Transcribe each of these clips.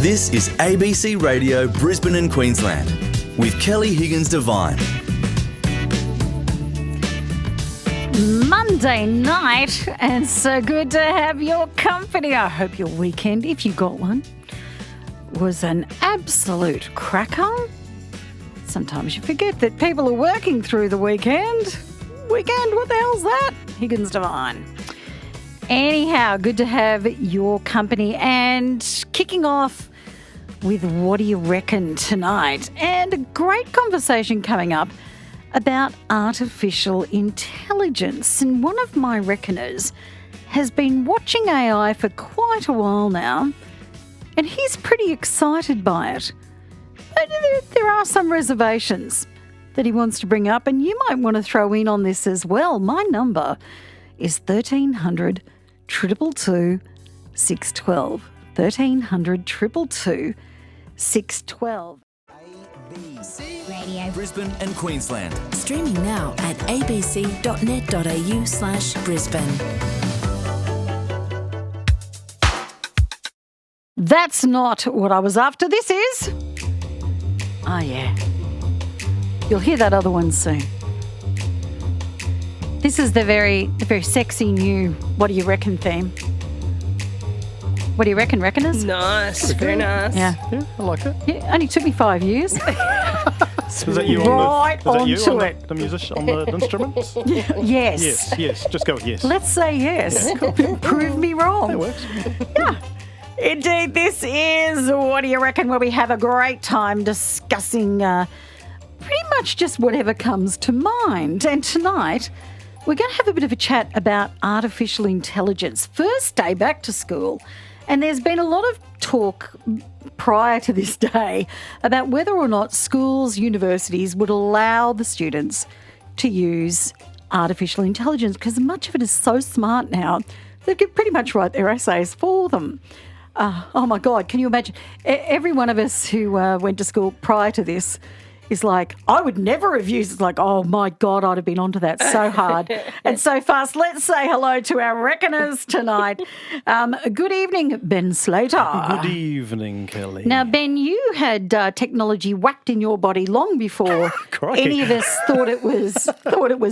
This is ABC Radio Brisbane and Queensland with Kelly Higgins-Devine. Monday night, and so good to have your company. I hope your weekend, if you got one, was an absolute cracker. Sometimes you forget that people are working through the weekend. What the hell's that? Higgins-Devine. Anyhow, good to have your company, and kicking off with What Do You Reckon tonight, and a great conversation coming up about artificial intelligence. And one of my reckoners has been watching AI for quite a while now, and he's pretty excited by it. But there are some reservations that he wants to bring up, and you might want to throw in on this as well. My number is 1300 222 612. 1300 222 612. ABC Radio Brisbane and Queensland. Streaming now at abc.net.au/Brisbane. That's not what I was after. This is... Oh, yeah. You'll hear that other one soon. This is the very sexy new What Do You Reckon theme. What do you reckon, reckoners? Nice, very nice. Yeah. Yeah, I like it. Yeah, only took me 5 years. Was that you Right on the, was that you onto on it. the music, on the instruments? Yes. Yes. Just go with yes. Let's say yes. Prove me wrong. That works. Yeah. Indeed, this is What Do You Reckon, where we have a great time discussing pretty much just whatever comes to mind. And tonight, we're going to have a bit of a chat about artificial intelligence. First day back to school, and there's been a lot of talk prior to this day about whether or not schools, universities would allow the students to use artificial intelligence, because much of it is so smart now, they can pretty much write their essays for them. Oh my God, can you imagine? Every one of us who went to school prior to this is like, I would never have used it. It's like, oh my God, I'd have been onto that so hard and so fast. Let's say hello to our reckoners tonight. Good evening, Ben Slater. Good evening, Kelly. Now, Ben, you had technology whacked in your body long before Crikey. any of us thought it was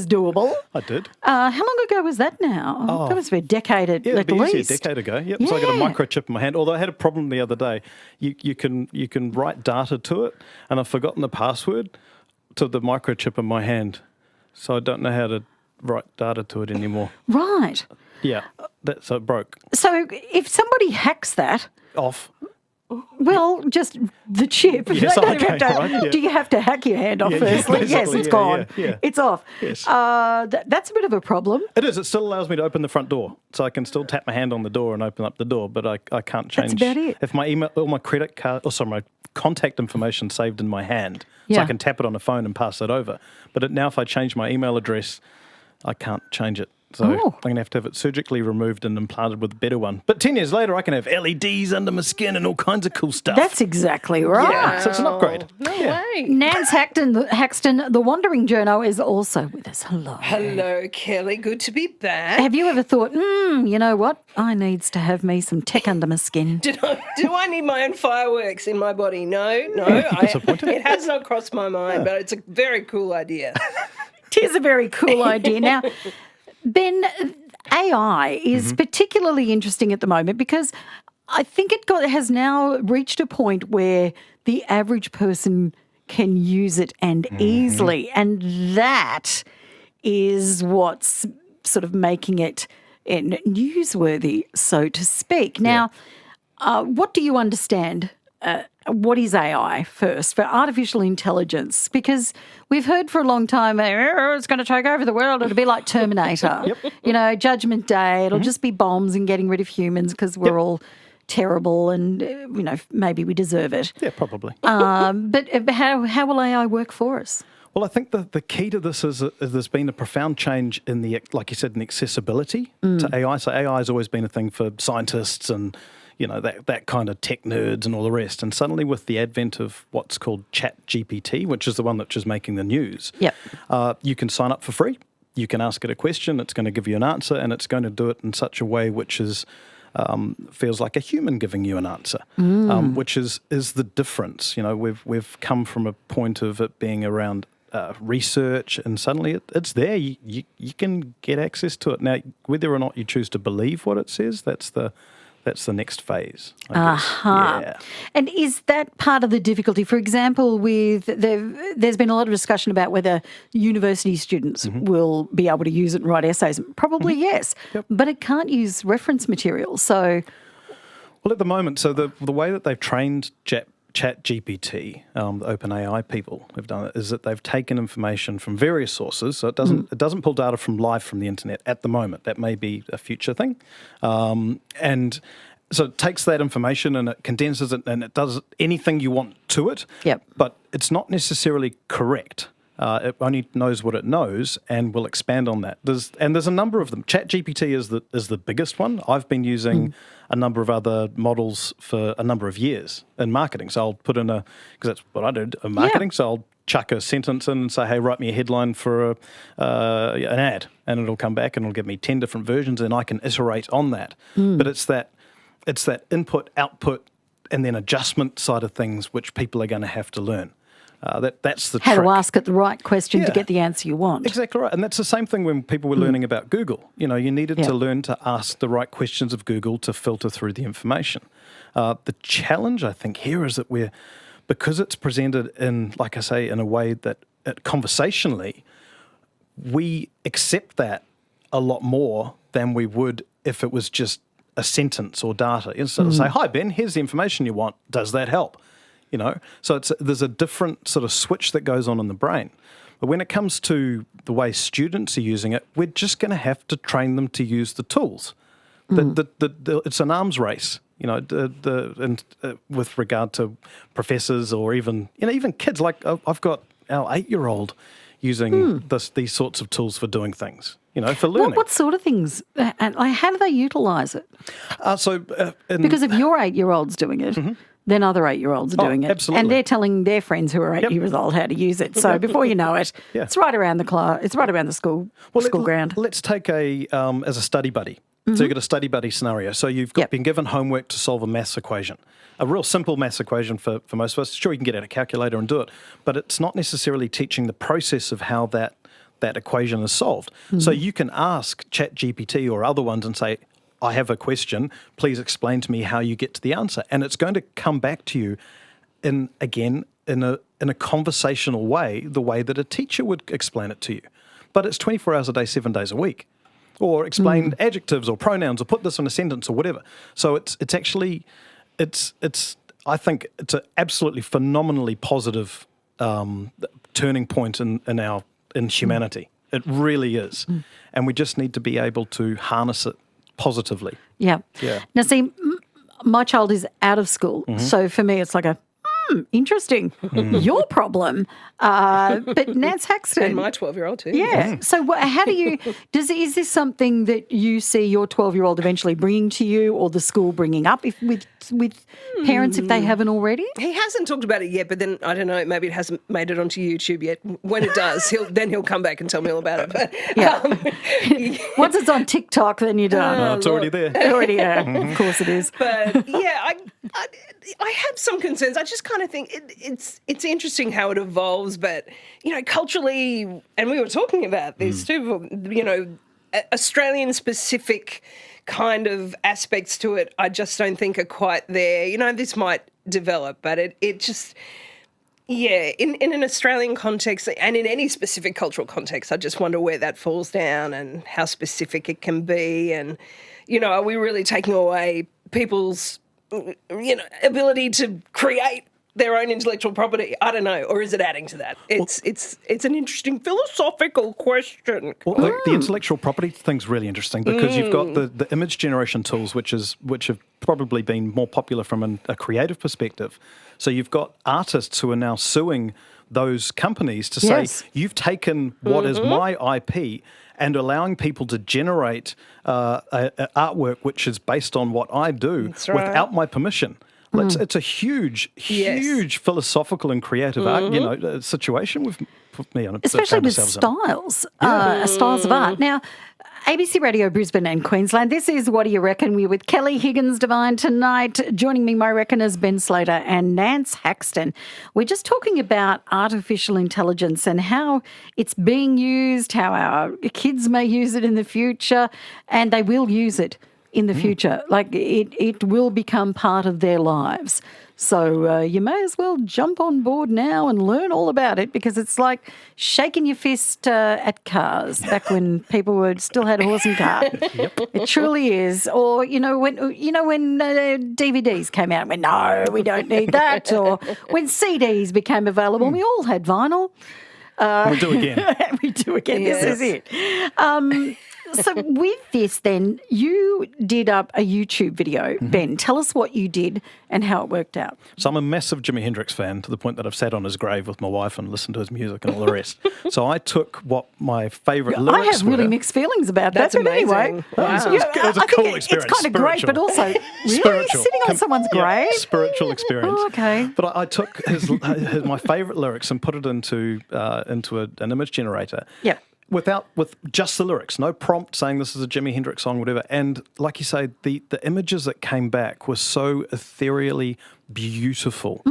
doable. I did. How long ago was that now? Oh. That must be a decade at Yeah, it'd be least. easy a decade ago. Yep. So I got a microchip in my hand. Although I had a problem the other day. You can write data to it, and I've forgotten the password to the microchip in my hand, so I don't know how to write data to it anymore. Right. Yeah, so it broke So if somebody hacks that, off. well, just the chip. Yes, They don't okay, have to- right, yeah. Do you have to hack your hand off Yeah, firstly? Yes, basically, it's yeah, gone. yeah. It's off. Yes. That's a bit of a problem. It is. It still allows me to open the front door, so I can still tap my hand on the door and open up the door. But I can't change. That's about it. If my email or my credit card, my contact information saved in my hand, so Yeah. I can tap it on the phone and pass it over. But now, if I change my email address, I can't change it. So I'm going to have it surgically removed and implanted with a better one. But 10 years later, I can have LEDs under my skin and all kinds of cool stuff. That's exactly right. Yeah, so it's an upgrade. No way. Nance Haxton, the Wandering Journo, is also with us. Hello. Hello, Kelly. Good to be back. Have you ever thought, you know what? I needs to have me some tech under my skin. Do I need my own fireworks in my body? No. It has not crossed my mind, but it's a very cool idea. It is a very cool idea. Now, Ben, AI is particularly interesting at the moment because I think it has now reached a point where the average person can use it and easily, and that is what's sort of making it newsworthy, so to speak. Now, what do you understand? What is AI first for artificial intelligence? Because we've heard for a long time, it's going to take over the world. It'll be like Terminator. You know, Judgment Day. It'll just be bombs and getting rid of humans because we're all terrible and, maybe we deserve it. Yeah, probably. But how will AI work for us? Well, I think the key to this is there's been a profound change in like you said, in accessibility to AI. So AI has always been a thing for scientists and that kind of tech nerds and all the rest. And suddenly with the advent of what's called ChatGPT, which is the one that's just making the news, you can sign up for free. You can ask it a question, it's going to give you an answer, and it's going to do it in such a way which is feels like a human giving you an answer, which is the difference. We've come from a point of it being around research, and suddenly it's there. You can get access to it. Now, whether or not you choose to believe what it says, that's the next phase, I guess. Yeah. And is that part of the difficulty? For example, there's been a lot of discussion about whether university students will be able to use it and write essays. Probably yes, but it can't use reference material. So, well, at the moment, so the way that they've trained ChatGPT, the OpenAI people have done it, is that they've taken information from various sources. So it doesn't pull data from the internet at the moment. That may be a future thing, and so it takes that information and it condenses it and it does anything you want to it. Yep. But it's not necessarily correct. It only knows what it knows and will expand on that. There's a number of them. ChatGPT is the biggest one. I've been using a number of other models for a number of years in marketing. So I'll put in because that's what I did in marketing. So I'll chuck a sentence in and say, hey, write me a headline for an ad, and it'll come back and it'll give me 10 different versions, and I can iterate on that. But it's that input, output, and then adjustment side of things which people are going to have to learn. That's the how trick. to ask it the right question to get the answer you want. Exactly right. And that's the same thing when people were learning about Google. You needed to learn to ask the right questions of Google to filter through the information. The challenge, I think, here is that because it's presented in, like I say, in a way that conversationally, we accept that a lot more than we would if it was just a sentence or data. Instead of say, hi, Ben, here's the information you want. Does that help? So there's a different sort of switch that goes on in the brain. But when it comes to the way students are using it, we're just going to have to train them to use the tools. It's an arms race, with regard to professors or even kids. Like I've got our 8-year-old using these sorts of tools for doing things, for learning. What sort of things? And how do they utilise it? Because if your 8-year-old's doing it, then other 8-year-olds are doing it. Absolutely. And they're telling their friends who are 8 years old how to use it. So before you know it, it's right around the class. It's right around the school ground. Let's take as a study buddy. So you've got a study buddy scenario. So you've been given homework to solve a maths equation. A real simple maths equation for most of us. Sure, you can get out a calculator and do it, but it's not necessarily teaching the process of how that equation is solved. So you can ask ChatGPT or other ones and say, I have a question, please explain to me how you get to the answer. And it's going to come back to you in a conversational way, the way that a teacher would explain it to you. But it's 24 hours a day, 7 days a week. Or explain adjectives or pronouns or put this in a sentence or whatever. So I think it's an absolutely phenomenally positive turning point in humanity. It really is. And we just need to be able to harness it positively. Yeah. Now, see, my child is out of school, so for me, it's like interesting. Your problem. But Nance Haxton. And my 12-year-old too. Yeah. So how do you, is this something that you see your 12-year-old eventually bringing to you or the school bringing up with parents if they haven't already? He hasn't talked about it yet, but then, I don't know, maybe it hasn't made it onto YouTube yet. When it does, he'll come back and tell me all about it. But, once it's on TikTok, then you're done. It's already there. Already, of course it is. But, yeah, I have some concerns. I just kind of think it's interesting how it evolves, but, culturally, and we were talking about this too, Australian-specific kind of aspects to it, I just don't think are quite there. This might develop, but it just, in an Australian context and in any specific cultural context, I just wonder where that falls down and how specific it can be. And, are we really taking away people's, ability to create their own intellectual property? I don't know. Or is it adding to that? It's an interesting philosophical question. Well, the intellectual property thing's really interesting because you've got the image generation tools, which have probably been more popular from a creative perspective. So you've got artists who are now suing those companies to say, you've taken what is my IP and allowing people to generate artwork which is based on what I do without my permission. It's a huge philosophical and creative art, situation with me on. Especially with styles of art. Now, ABC Radio Brisbane and Queensland. This is What Do You Reckon? We're with Kelly Higgins-Devine tonight. Joining me, my reckoners, Ben Slater and Nance Haxton. We're just talking about artificial intelligence and how it's being used, how our kids may use it in the future, and they will use it in the future. Like it will become part of their lives. So you may as well jump on board now and learn all about it, because it's like shaking your fist at cars back when people still had a horse and cart. It truly is. Or when DVDs came out, and went, no, we don't need that. Or when CDs became available, we all had vinyl. We do again. We do again. Yes. This is it. So with this then, you did up a YouTube video, Ben. Tell us what you did and how it worked out. So I'm a massive Jimi Hendrix fan, to the point that I've sat on his grave with my wife and listened to his music and all the rest. So I took what my favourite lyrics I have really mixed feelings about That's that. But amazing. anyway, Wow. It was a I cool think experience. It's kind of great, but also really Spiritual. sitting on someone's grave. Spiritual experience. Oh, okay. But I took my favourite lyrics and put it into an image generator. Yep. With just the lyrics, no prompt saying this is a Jimi Hendrix song, whatever. And like you say, the images that came back were so ethereally beautiful,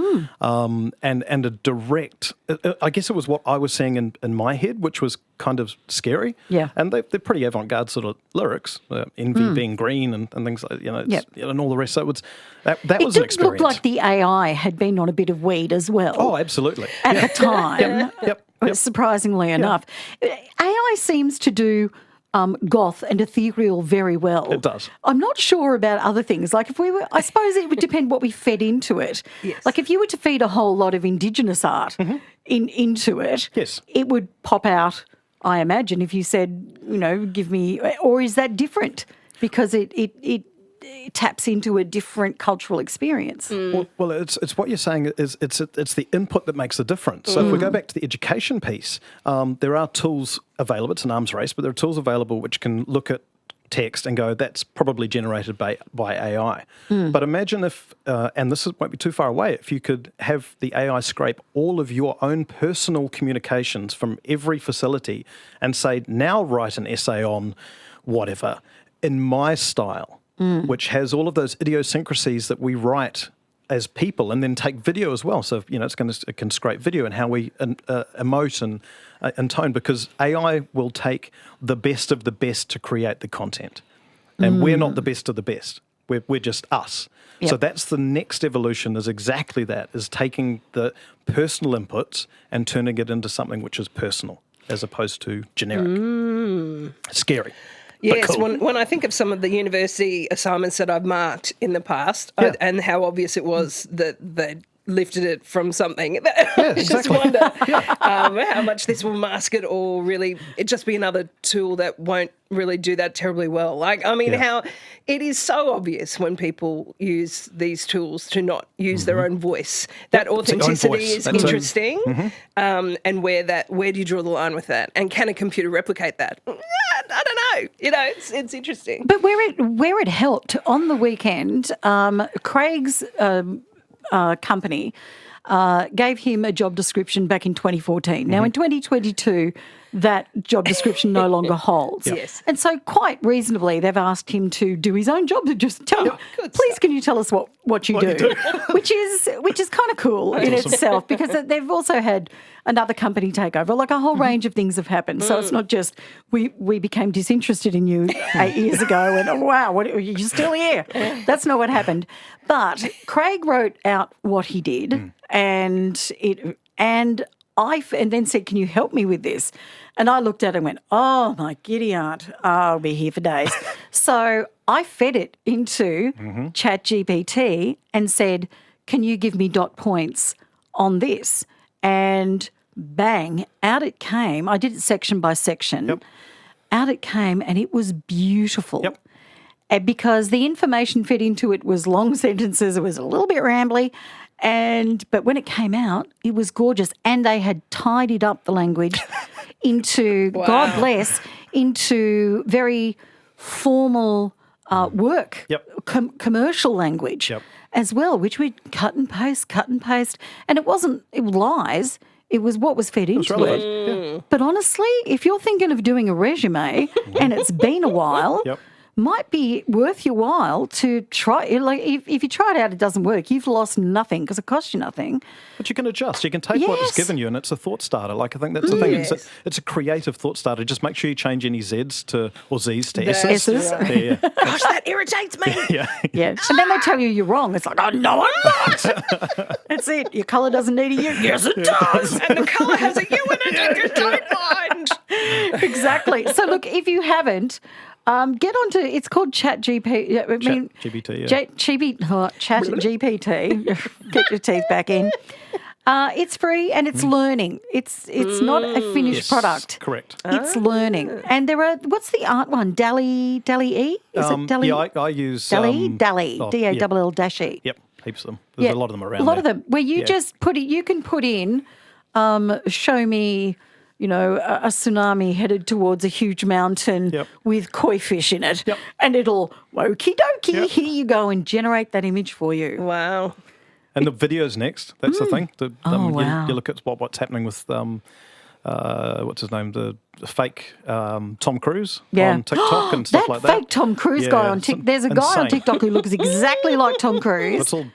and a direct. I guess it was what I was seeing in my head, which was kind of scary. Yeah. And they're pretty avant-garde sort of lyrics, envy being green and things like and all the rest. So it was that was an experience. It looked like the AI had been on a bit of weed as well. Oh, absolutely. At the time. Yep. Surprisingly enough. AI seems to do goth and ethereal very well. It does. I'm not sure about other things. Like I suppose it would depend what we fed into it. Yes. Like if you were to feed a whole lot of Indigenous art into it, Yes. it would pop out, I imagine, if you said, give me, or is that different? Because it taps into a different cultural experience. Well, it's what you're saying is it's the input that makes the difference. So if we go back to the education piece, there are tools available. It's an arms race, but there are tools available which can look at text and go, that's probably generated by AI. But imagine if, and this won't be too far away, if you could have the AI scrape all of your own personal communications from every facility and say, now write an essay on whatever in my style. Which has all of those idiosyncrasies that we write as people, and then take video as well. So it can scrape video and how we emote and tone, because AI will take the best of the best to create the content, and we're not the best of the best. We're just us. Yep. So that's the next evolution. Is exactly that: is taking the personal inputs and turning it into something which is personal as opposed to generic. Scary. Yes, cool. when I think of some of the university assignments that I've marked in the past, and how obvious it was that they lifted it from something, I just wonder how much this will mask it, or really it just be another tool that won't really do that terribly well. How it is so obvious when people use these tools to not use their own voice. That authenticity is interesting, and where do you draw the line with that? And can a computer replicate that? I don't know. It's interesting. But where it helped on the weekend, Craig's company gave him a job description back in 2014. Now, in 2022, that job description no longer holds. Yes. And so quite reasonably, they've asked him to do his own job, to just tell him, please can you tell us what you do? which is kind of cool in itself, because they've also had another company take over. Like a whole range of things have happened. So it's not just we became disinterested in you 8 years ago and, oh, wow, you're still here. That's not what happened. But Craig wrote out what he did and then said, can you help me with this? And I looked at it and went, oh, my giddy aunt, I'll be here for days. So I fed it into ChatGPT and said, can you give me dot points on this? And bang, out it came. I did it section by section. Yep. Out it came, and it was beautiful. Yep. Because the information fed into it was long sentences, it was a little bit rambly, but when it came out, it was gorgeous. And they had tidied up the language into, God bless, into very formal work, commercial language as well, which we'd cut and paste. And it was lies. It was what was fed into relevant. it. But honestly, if you're thinking of doing a resume and it's been a while, Yep. might be worth your while to try. Like if you try it out, it doesn't work. You've lost nothing because it costs you nothing. But you can adjust. You can take what Yes. it's given you, and it's a thought starter. Like I think that's the thing. It's a creative thought starter. Just make sure you change any Z's to or Z's to S's. S's. Yeah. Gosh, that irritates me. Yeah. Yeah. And then they tell you you're wrong. It's like, oh, no, I'm not. That's it. Your colour doesn't need a U. Yes, it does. And the colour has a U in it, and you don't mind. Exactly. So look, if you haven't, get onto. It's called ChatGPT. I mean, ChatGPT, yeah. ChatGPT. Get your teeth back in. It's free and it's learning. It's not a finished product. Correct. It's learning. And there are. What's the art one? DALL-E. Is it DALL-E? Yeah, I use DALL-E. DALL-E. oh, DALL-E. Yep, heaps of them. There's a lot of them around. A lot there. of them. Where you Yeah. just put it. You can put in. Show me. You know, a tsunami headed towards a huge mountain Yep. with koi fish in it. Yep. And it'll, okie dokie, Yep. here you go, and generate that image for you. Wow. And the video's next. That's the thing. wow. You look at what's happening with what's his name, the fake Tom Cruise on TikTok and stuff like that. That fake Tom Cruise guy on TikTok. There's a guy on insane. TikTok who looks exactly like Tom Cruise. It's all.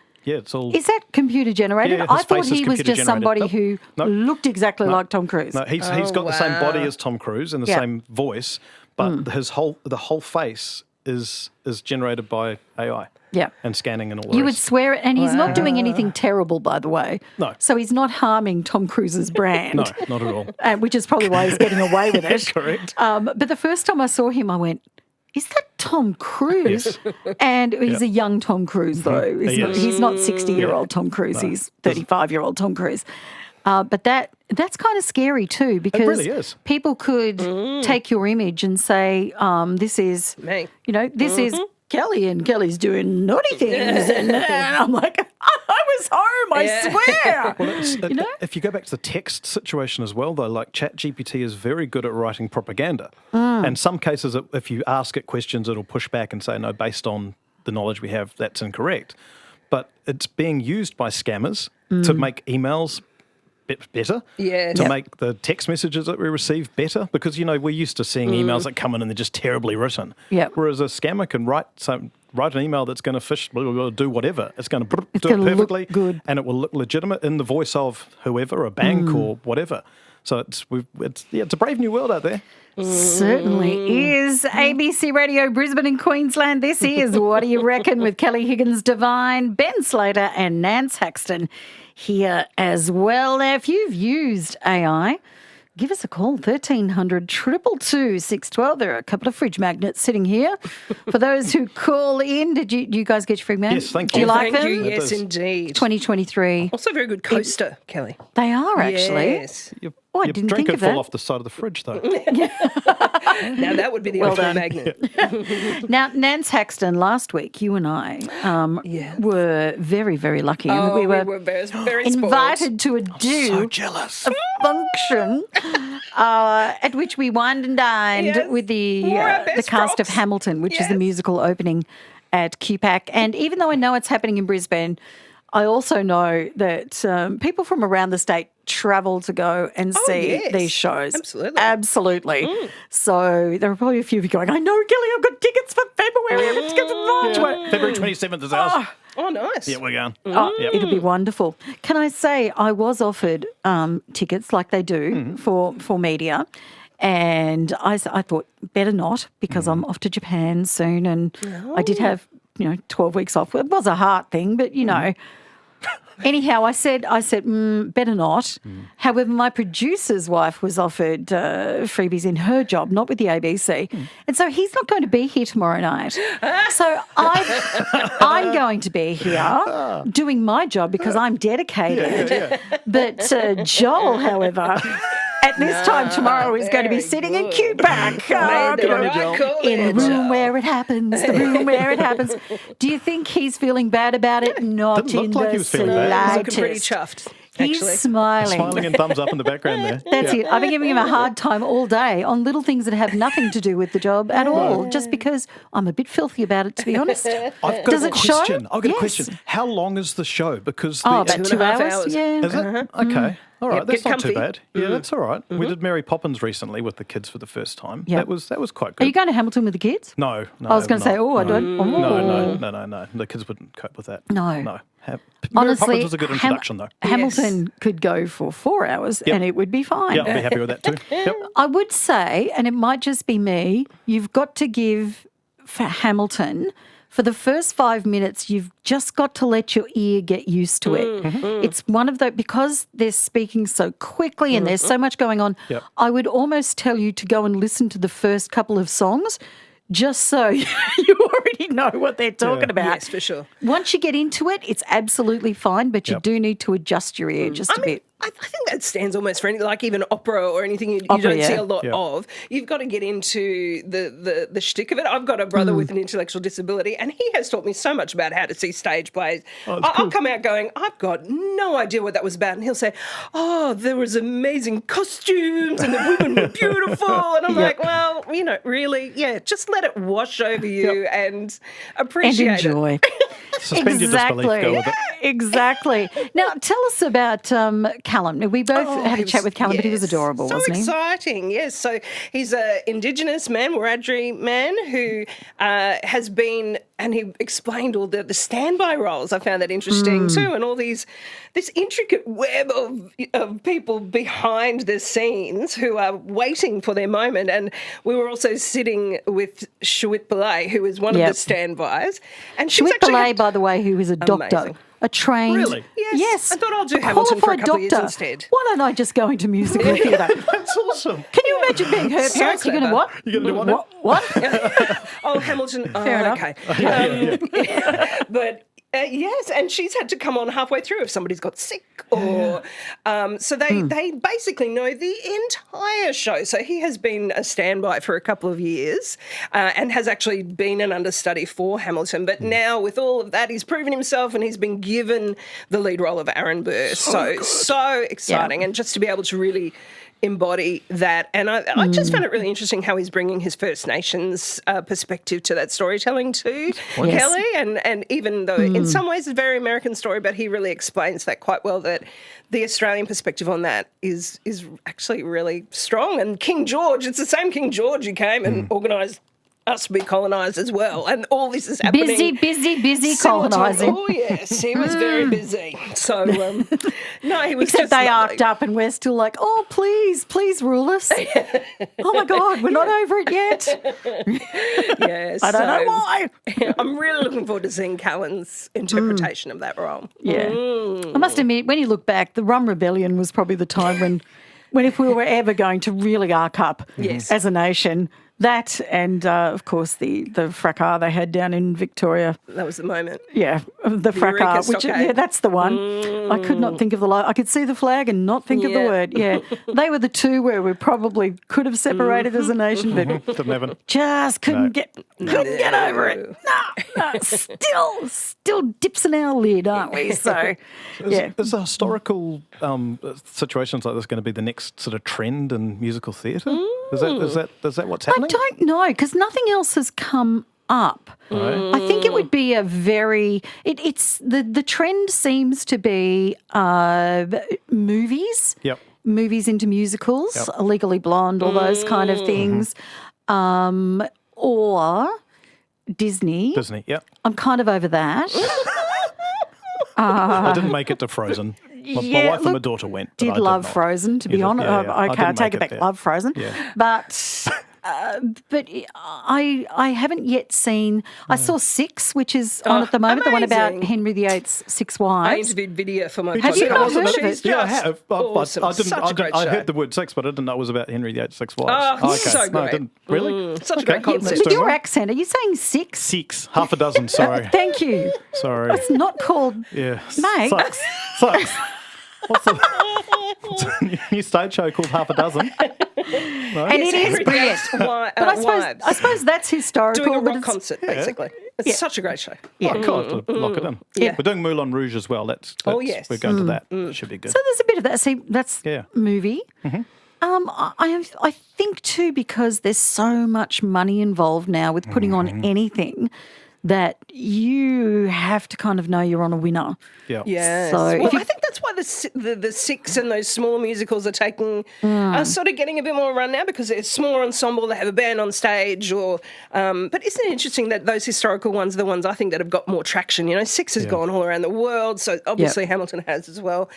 Is that computer generated? Yeah, his I thought face is he was computer just somebody generated. who looked exactly like Tom Cruise. No, he's got the same body as Tom Cruise and the Yeah. same voice, but the whole face is generated by AI. Yeah. And scanning and all the You would rest. swear it, and he's not doing anything terrible, by the way. No. So he's not harming Tom Cruise's brand. No, not at all. Which is probably why he's getting away with it. Correct. But the first time I saw him, I went, is that Tom Cruise? And he's a young Tom Cruise, though. He's not 60-year-old Tom Cruise. He's 35-year-old Tom Cruise. But that's kind of scary too, because really is. people could take your image and say, this is, Me. this is Kelly, and Kelly's doing naughty things. And I'm like, I was home, I swear. Well, if you go back to the text situation as well, though, like ChatGPT is very good at writing propaganda. And some cases, if you ask it questions, it'll push back and say, no, based on the knowledge we have, that's incorrect. But it's being used by scammers to make emails better, Yes. to make the text messages that we receive better, because, we're used to seeing emails that come in and they're just terribly written. Yep. Whereas a scammer can write an email that's going to do whatever. It's going to do it gonna look perfectly, good. and it will look legitimate in the voice of whoever, a bank or whatever. So it's a brave new world out there. Certainly is. ABC Radio Brisbane and Queensland. This is What Do You Reckon with Kelly Higgins-Devine, Ben Slater and Nance Haxton here as well. Now, if you've used AI, give us a call, 1300 222 612. There are a couple of fridge magnets sitting here. For those who call in, do you guys get your fridge magnets? Yes, thank Do you. you like Thank them? you. It Yes, does. indeed. 2023. Also, a very good coaster, Kelly. They are actually. Yes. Oh, I Your didn't drink think of could fall that. off the side of the fridge, though. Now that would be the Well ultimate done. magnet. Now, Nance Haxton, last week, you and I were very, very lucky. And We were very spoiled. invited to So jealous. a function at which we wined and dined Yes. with the Wore our the best cast of props. Hamilton, which is the Yes. musical opening at QPAC. And even though I know it's happening in Brisbane, I also know that people from around the state travel to go and see yes. these shows. Absolutely. Absolutely. So there are probably a few of you going, I know, Kelly, I've got tickets for February. I've got tickets for March. February 27th is ours. Oh, nice. Yeah, we're going. Oh, it'll be wonderful. Can I say I was offered tickets like they do for media, and I thought better not, because I'm off to Japan soon, and I did have 12 weeks off. It was a heart thing, but Anyhow, I said, better not. However, my producer's wife was offered freebies in her job, not with the ABC. And so he's not going to be here tomorrow night. So I'm going to be here doing my job because I'm dedicated. But Joel, however, at this time tomorrow is going to be sitting in QPAC in the room where it happens, the room where it happens. Do you think he's feeling bad about it? Not Didn't in look like the he was feeling bad. He's slightest. looking pretty chuffed, actually. He's smiling. Smiling and thumbs up in the background there. That's it. I've been giving him a hard time all day on little things that have nothing to do with the job at all, just because I'm a bit filthy about it, to be honest. I've got Does a it show? question. I've got Yes. a question. How long is the show? Because Oh, about 2.5 2 hours. hours. Yeah. is it? Okay. All right, Yep, that's get not too comfy. bad. Yeah, that's all right. We did Mary Poppins recently with the kids for the first time. Yep. That was quite Are good. you going to Hamilton with the kids? No. I was going to say, I don't. No. The kids wouldn't cope with that. No. Mary Honestly, Poppins was a good introduction, though. Hamilton could go for 4 hours and it would be fine. Yeah, I'll be happy with that too. Yep. I would say, and it might just be me, you've got to give for Hamilton, for the first 5 minutes, you've just got to let your ear get used to it. It's one of the, because they're speaking so quickly and there's so much going on, Yep. I would almost tell you to go and listen to the first couple of songs just so you already know what they're talking about. Yes, for sure. Once you get into it, it's absolutely fine, but you do need to adjust your ear just a bit. I think that stands almost for anything, like even opera or anything you Opera, don't see yeah. a lot Yeah. of. You've got to get into the shtick of it. I've got a brother with an intellectual disability, and he has taught me so much about how to see stage plays. I'll come out going, I've got no idea what that was about. And he'll say, oh, there was amazing costumes and the women were beautiful. And I'm like, well, really, just let it wash over you and appreciate And enjoy. Suspend your disbelief, go with it. Exactly. Now, tell us about Callum. We both had a chat with Callum, but he was adorable, so wasn't he? exciting, yes. So he's an Indigenous man, Wiradjuri man, who has been, and he explained all the standby roles. I found that interesting too, and all this intricate web of people behind the scenes who are waiting for their moment. And we were also sitting with Shawit Pillay, who is one of the standbys. And she's Shawit actually Pillay, by the way, who is a doctor. Amazing. A trained... Really? Yes. I thought I'll do Hamilton for a qualified couple of years doctor. instead. Why don't I just go into musical theatre? That's awesome. Can you imagine being her So parents? You're going to clever. what? You're going to do what? What? Oh, Hamilton. Fair enough. Okay. But yes, and she's had to come on halfway through if somebody's got sick or so they basically know the entire show. So he has been a standby for a couple of years and has actually been an understudy for Hamilton. But now with all of that, he's proven himself and he's been given the lead role of Aaron Burr. So exciting. And just to be able to really embody that. And I just found it really interesting how he's bringing his First Nations perspective to that storytelling too, Kelly. And even though in some ways it's a very American story, but he really explains that quite well, that the Australian perspective on that is actually really strong. And King George, it's the same King George who came and organised us to be colonised as well. And all this is happening. Busy colonising. Oh, yes, he was very busy. So, no, he was Except just they lovely. arced up and we're still like, oh, please rule us. Oh, my God, we're not over it yet. Yeah, I don't know why. I'm really looking forward to seeing Callan's interpretation of that role. Yeah. I must admit, when you look back, the Rum Rebellion was probably the time when if we were ever going to really arc up as a nation, that and, of course, the fracas they had down in Victoria. That was the moment. Yeah, the fracas. Eureka Stockade. That's the one. I could not think of the I could see the flag and not think of the word. Yeah, they were the two where we probably could have separated as a nation, but Didn't happen. just couldn't get over it. No, still dips in our lid, aren't we? So, yeah. Is the historical situations like this going to be the next sort of trend in musical theatre? Is that what's happening? I don't know because nothing else has come up. Right. I think it would be a very. It's the trend seems to be movies. Yep. Movies into musicals, Legally Blonde, all those kind of things, or Disney. Disney, yep. I'm kind of over that. I didn't make it to Frozen. My wife and my daughter went. But I Did love not. Frozen, to be You did? honest. Yeah, yeah. I Okay, I didn't take make it back. there. Love Frozen, Yeah. but I haven't yet seen. I saw Six, which is on at the moment. The one about amazing. Henry VIII's Six I Wives. interviewed Vidya for my Have you podcast. not heard of She's it? Yeah, I just have. Awesome. I heard the word six, but I didn't know it was about Henry VIII's six wives. Oh, so No, I great. didn't. Really? Such a great Okay. concept. Let's With do your one. accent, are you saying six? Six. Half a dozen, sorry. Thank you. Sorry. It's not called. Yeah. Mate. Sucks. What's a new stage show called Half a Dozen? And it is Henry brilliant. VIII's But I suppose that's historical. doing a but rock it's- concert, basically. It's such a great show. Yeah. Oh, cool. I have to lock it in. Yeah. We're doing Moulin Rouge as well. That's yes. We're going to that. That should be good. So there's a bit of that. See, that's Yeah. movie. I think too because there's so much money involved now with putting on anything that you have to kind of know you're on a winner. Yeah. Yes. So well, if you- I think that's why the Six and those smaller musicals are are sort of getting a bit more run now because it's a smaller ensemble, they have a band on stage, but isn't it interesting that those historical ones are the ones I think that have got more traction? You know, Six has gone all around the world, so obviously Hamilton has as well.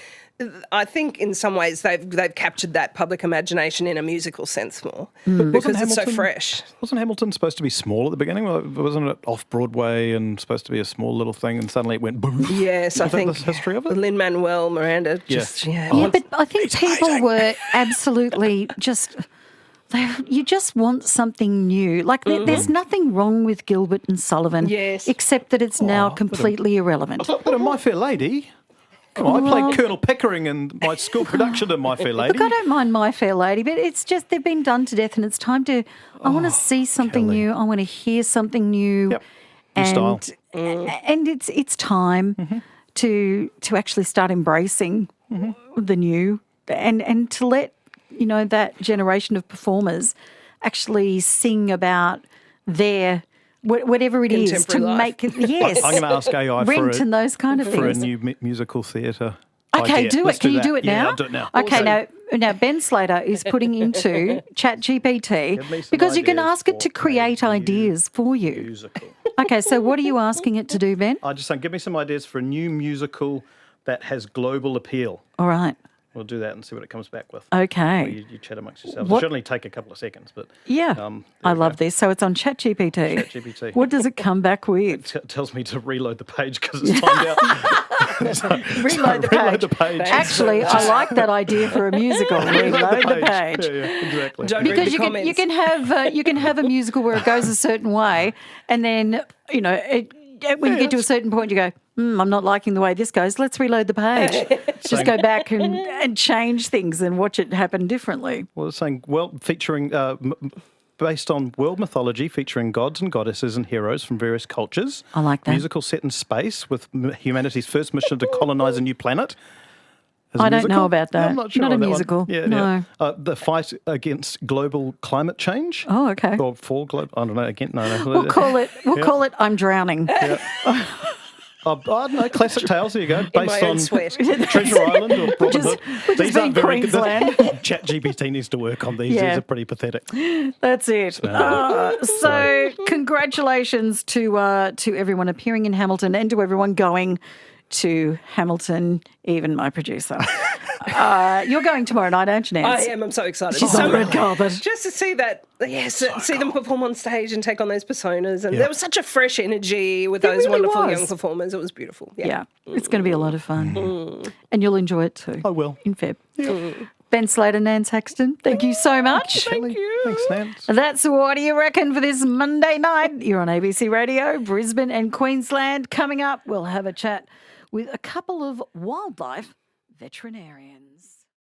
I think in some ways they've captured that public imagination in a musical sense more because it's so fresh. Wasn't Hamilton supposed to be small at the beginning? Wasn't it off Broadway and supposed to be a small little thing, and suddenly it went boom? Yes, I think the history of it. Lin-Manuel Miranda. But I think people were absolutely just. You just want something new. Like there's nothing wrong with Gilbert and Sullivan, except that it's now completely irrelevant. But My Fair Lady. Come on, I played Colonel Pickering in my school production of My Fair Lady. Look, I don't mind My Fair Lady, but it's just they've been done to death, and it's time to. I want to see something new. I want to hear something new. Yep. New style. And it's time to actually start embracing the new and to let that generation of performers actually sing about their. Whatever it is to make it, yes. I'm going to ask AI Rent and those kind of for a things. new musical theatre. Okay, idea. do Let's it. Can you that. do it now? Yeah, I'll do it now. Okay, now Ben Slater is putting into ChatGPT because you can ask it to create ideas for you. Musical. Okay, so what are you asking it to do, Ben? I just saying, give me some ideas for a new musical that has global appeal. All right. We'll do that and see what it comes back with. Okay. You chat amongst yourselves. It should only take a couple of seconds, but I love this. So it's on ChatGPT. ChatGPT. What does it come back with? It tells me to reload the page because it's timed out. Reload the page. Actually, I like that idea for a musical. Reload the page. Yeah, exactly. Don't read Because the comments. you can have a musical where it goes a certain way, and then when you get to a certain point, you go, I'm not liking the way this goes. Let's reload the page. Just go back and change things and watch it happen differently. Well, it's saying, featuring, based on world mythology, featuring gods and goddesses and heroes from various cultures. I like that. Musical set in space with humanity's first mission to colonise a new planet. I don't know about that. I'm not sure Not a on that one. musical. Yeah, No. yeah. The fight against global climate change. Oh, okay. Or for global, I don't know, again, no. We'll call it I'm Drowning. I don't know, classic tales, there you go. my Based own on sweat. Treasure Island or Robin Hood. which has been Queensland. ChatGPT needs to work on these. Yeah. These are pretty pathetic. That's it. So congratulations to everyone appearing in Hamilton and to everyone going to Hamilton, even my producer. You're going tomorrow night, aren't you, Nance? I am. I'm so excited. She's on the red carpet. Just to see that, see them perform on stage and take on those personas. And there was such a fresh energy with those really wonderful was. young performers. It was beautiful. Yeah, it's going to be a lot of fun. And you'll enjoy it too. I will. In Feb. Ben Slater, Nance Haxton, thank you so much. Thank you. Thanks, Nance. That's What Do You Reckon for this Monday night. You're on ABC Radio, Brisbane and Queensland. Coming up, we'll have a chat with a couple of wildlife veterinarians.